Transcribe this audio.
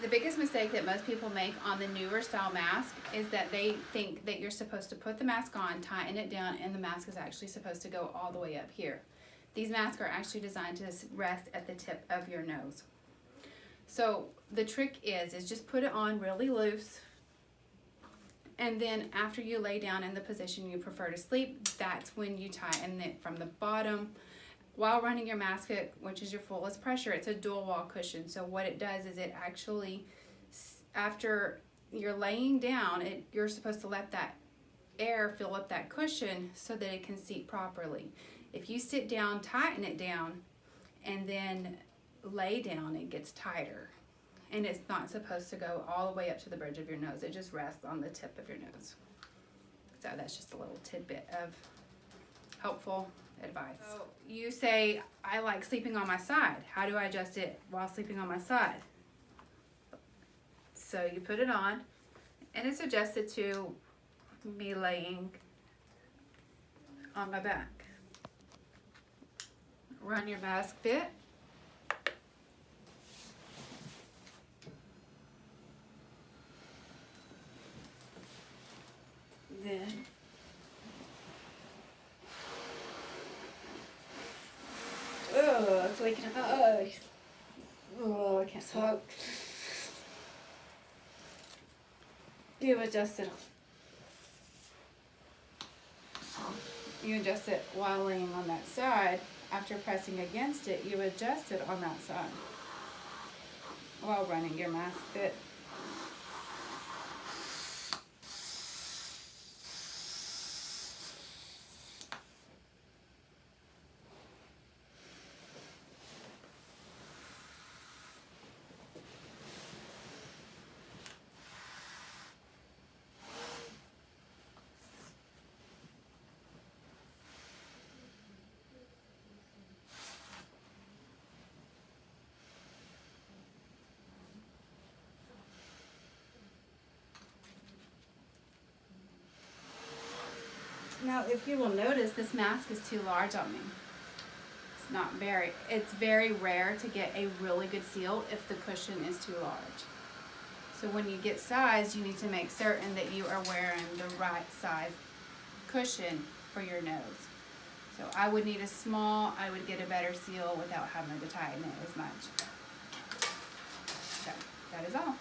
The biggest mistake that most people make on the newer style mask is that they think that you're supposed to put the mask on, tighten it down, and the mask is actually supposed to go all the way up here. These masks are actually designed to rest at the tip of your nose. So the trick is just put it on really loose, and then after you lay down in the position you prefer to sleep, that's when you tighten it from the bottom. While running your mask, which is your fullest pressure, it's a dual wall cushion. So what it does is it actually, after you're laying down, you're supposed to let that air fill up that cushion so that it can seat properly. If you sit down, tighten it down, and then lay down, it gets tighter. And it's not supposed to go all the way up to the bridge of your nose. It just rests on the tip of your nose. So that's just a little tidbit of helpful advice. So you say, I like sleeping on my side. How do I adjust it while sleeping on my side? So you put it on, and it's adjusted to me laying on my back. Run your mask fit. Then oh, it's waking up. Oh, I can't talk. You adjust it. You adjust it while laying on that side. After pressing against it, you adjust it on that side while running your mask fit. Now, if you will notice, this mask is too large on me. It's very rare to get a really good seal if the cushion is too large. So when you get sized, you need to make certain that you are wearing the right size cushion for your nose. So I would need a small, I would get a better seal without having to tighten it as much. So that is all.